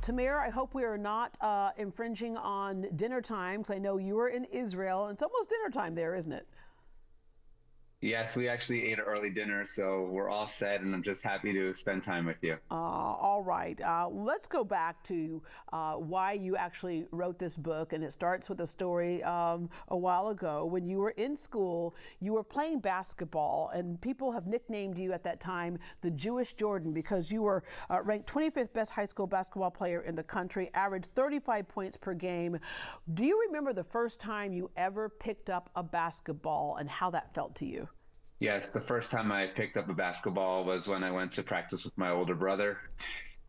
Tamir, I hope we are not infringing on dinner time, because I know you were in Israel, and it's almost dinner time there, isn't it? Yes, we actually ate an early dinner, so we're all set, and I'm just happy to spend time with you. All right. Let's go back to why you actually wrote this book. And it starts with a story a while ago when you were in school. You were playing basketball, and people have nicknamed you at that time the Jewish Jordan because you were ranked 25th best high school basketball player in the country, averaged 35 points per game. Do you remember the first time you ever picked up a basketball and how that felt to you? Yes, the first time I picked up a basketball was when I went to practice with my older brother,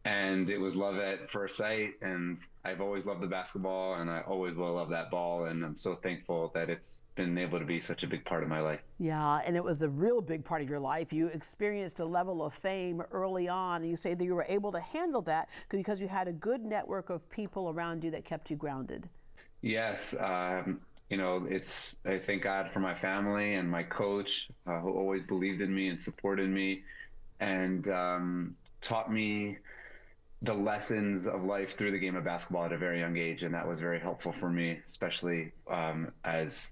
and it was love at first sight. And I've always loved the basketball, and I always will love that ball. And I'm so thankful that it's been able to be such a big part of my life. Yeah, and it was a real big part of your life. You experienced a level of fame early on, and you say that you were able to handle that because you had a good network of people around you that kept you grounded. Yes, I thank God for my family and my coach, who always believed in me and supported me and taught me the lessons of life through the game of basketball at a very young age. And that was very helpful for me, especially as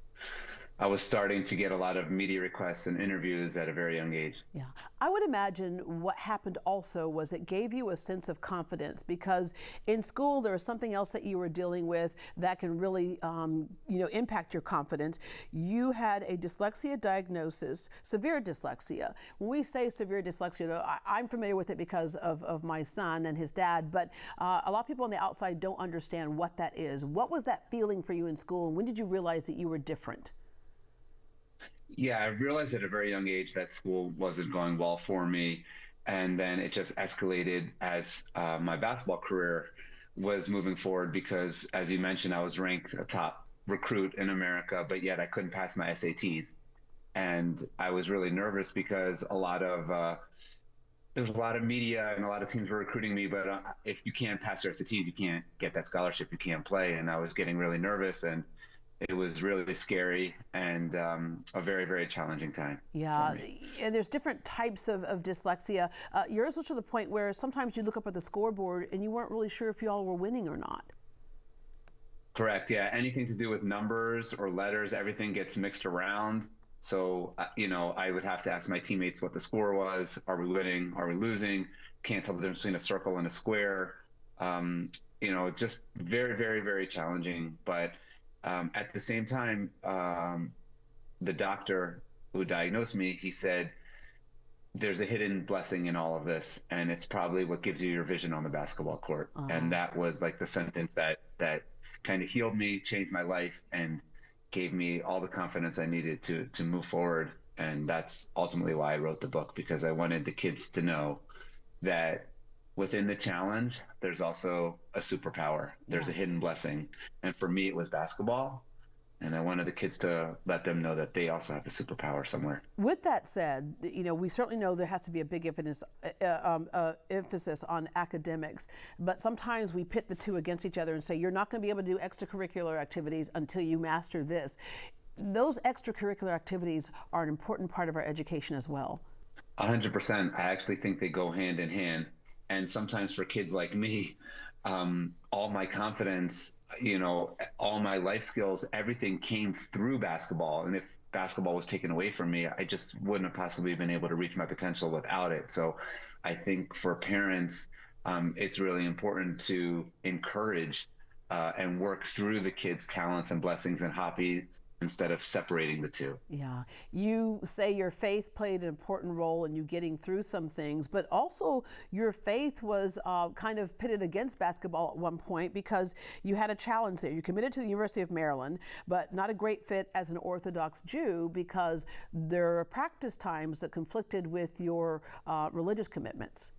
I was starting to get a lot of media requests and interviews at a very young age. Yeah, I would imagine what happened also was it gave you a sense of confidence because in school there was something else that you were dealing with that can really, impact your confidence. You had a dyslexia diagnosis, severe dyslexia. When we say severe dyslexia, though, I'm familiar with it because of my son and his dad, but a lot of people on the outside don't understand what that is. What was that feeling for you in school, and when did you realize that you were different? Yeah, I realized at a very young age that school wasn't going well for me. And then it just escalated as my basketball career was moving forward because, as you mentioned, I was ranked a top recruit in America, but yet I couldn't pass my SATs. And I was really nervous because there was a lot of media and a lot of teams were recruiting me, but if you can't pass your SATs, you can't get that scholarship, you can't play. And I was getting really nervous, and it was really scary and a very, very challenging time for Yeah, me. and there's different types of dyslexia. Yours was to the point where sometimes you look up at the scoreboard and you weren't really sure if y'all were winning or not. Correct. Yeah. Anything to do with numbers or letters, everything gets mixed around. So, I would have to ask my teammates what the score was. Are we winning? Are we losing? Can't tell the difference between a circle and a square. Just very, very, very challenging. But at the same time, the doctor who diagnosed me, he said, there's a hidden blessing in all of this, and it's probably what gives you your vision on the basketball court. And Uh, that was like the sentence that kind of healed me, changed my life, and gave me all the confidence I needed to move forward. And that's ultimately why I wrote the book, because I wanted the kids to know that within the challenge, there's also a superpower. There's yeah. a hidden blessing. And for me, it was basketball. And I wanted the kids to let them know that they also have a superpower somewhere. With that said, we certainly know there has to be a big emphasis on academics, but sometimes we pit the two against each other and say, you're not going to be able to do extracurricular activities until you master this. Those extracurricular activities are an important part of our education as well. 100%. I actually think they go hand in hand. And sometimes for kids like me, all my confidence, all my life skills, everything came through basketball. And if basketball was taken away from me, I just wouldn't have possibly been able to reach my potential without it. So I think for parents, it's really important to encourage and work through the kids' talents and blessings and hobbies instead of separating the two. Yeah, you say your faith played an important role in you getting through some things, but also your faith was kind of pitted against basketball at one point because you had a challenge there. You committed to the University of Maryland, but not a great fit as an Orthodox Jew because there are practice times that conflicted with your religious commitments.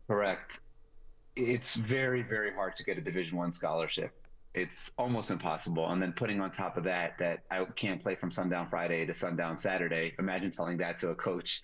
Correct. It's very, very hard to get a Division I scholarship. It's almost impossible. And then putting on top of that I can't play from sundown Friday to sundown Saturday. Imagine telling that to a coach.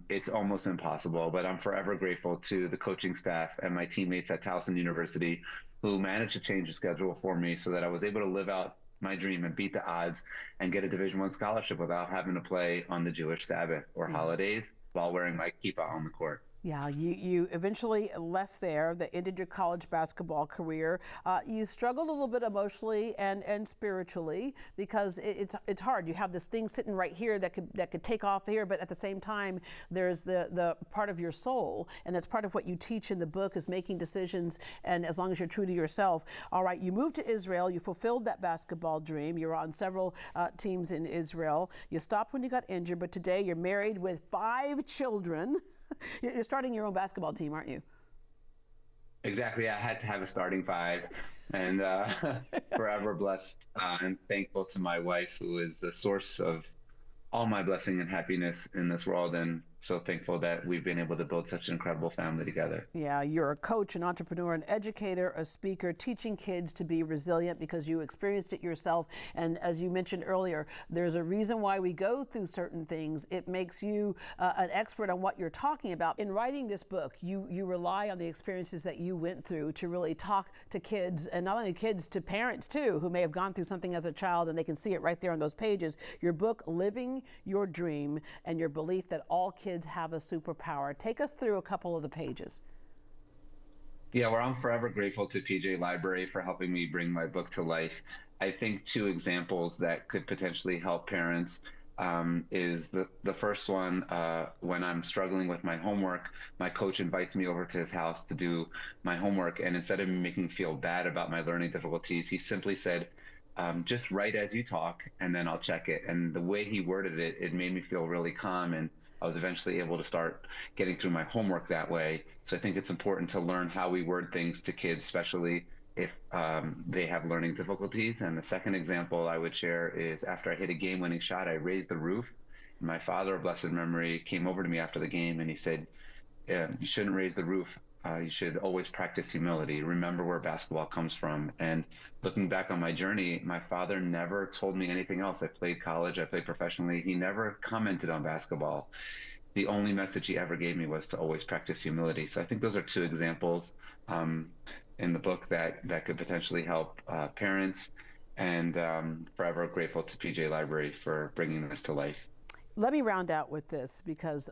It's almost impossible. But I'm forever grateful to the coaching staff and my teammates at Towson University who managed to change the schedule for me so that I was able to live out my dream and beat the odds and get a Division I scholarship without having to play on the Jewish Sabbath or Yeah. holidays while wearing my kippah on the court. Yeah, you eventually left there. That ended your college basketball career. You struggled a little bit emotionally and spiritually because it's hard. You have this thing sitting right here that could take off here, but at the same time, there's the part of your soul, and that's part of what you teach in the book is making decisions. And as long as you're true to yourself, all right. You moved to Israel. You fulfilled that basketball dream. You were on several teams in Israel. You stopped when you got injured, but today you're married with 5 children. You're starting your own basketball team, aren't you? Exactly. I had to have a starting five, and forever blessed and thankful to my wife, who is the source of all my blessing and happiness in this world, and so thankful that we've been able to build such an incredible family together. Yeah, you're a coach, an entrepreneur, an educator, a speaker, teaching kids to be resilient because you experienced it yourself. And as you mentioned earlier, there's a reason why we go through certain things. It makes you an expert on what you're talking about. In writing this book, you rely on the experiences that you went through to really talk to kids, and not only kids, to parents too, who may have gone through something as a child, and they can see it right there on those pages. Your book, Living Your Dream, and your belief that all kids have a superpower. Take us through a couple of the pages. Yeah, well, I'm forever grateful to PJ Library for helping me bring my book to life. I think two examples that could potentially help parents is the first one, when I'm struggling with my homework, my coach invites me over to his house to do my homework. And instead of making me feel bad about my learning difficulties, he simply said, just write as you talk, and then I'll check it. And the way he worded it, it made me feel really calm. And I was eventually able to start getting through my homework that way. So I think it's important to learn how we word things to kids, especially if they have learning difficulties. And the second example I would share is after I hit a game-winning shot, I raised the roof. My father, of blessed memory, came over to me after the game and he said, you shouldn't raise the roof. You should always practice humility. Remember where basketball comes from. And looking back on my journey, my father never told me anything else. I played college, I played professionally. He never commented on basketball. The only message he ever gave me was to always practice humility. So I think those are two examples in the book that could potentially help parents. And forever grateful to PJ Library for bringing this to life. Let me round out with this because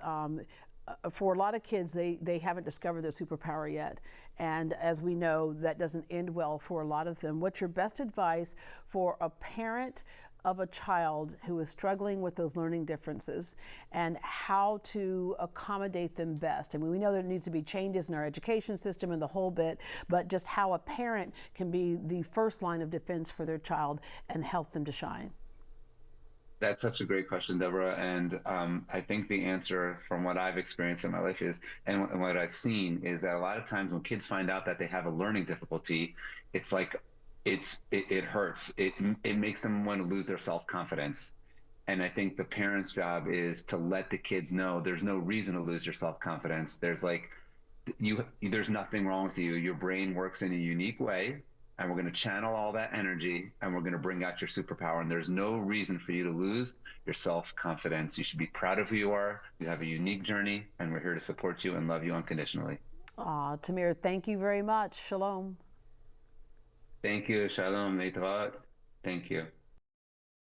for a lot of kids, they haven't discovered their superpower yet. And as we know, that doesn't end well for a lot of them. What's your best advice for a parent of a child who is struggling with those learning differences and how to accommodate them best? I mean, we know there needs to be changes in our education system and the whole bit, but just how a parent can be the first line of defense for their child and help them to shine. That's such a great question, Deborah. And I think the answer from what I've experienced in my life is, and what I've seen is that a lot of times when kids find out that they have a learning difficulty, it's like it hurts. It makes them want to lose their self-confidence. And I think the parent's job is to let the kids know there's no reason to lose your self-confidence. There's nothing wrong with you. Your brain works in a unique way, and we're going to channel all that energy and we're going to bring out your superpower. And there's no reason for you to lose your self-confidence. You should be proud of who you are. You have a unique journey, and we're here to support you and love you unconditionally. Tamir, thank you very much. Shalom. Thank you. Shalom. Leitraot. Thank you.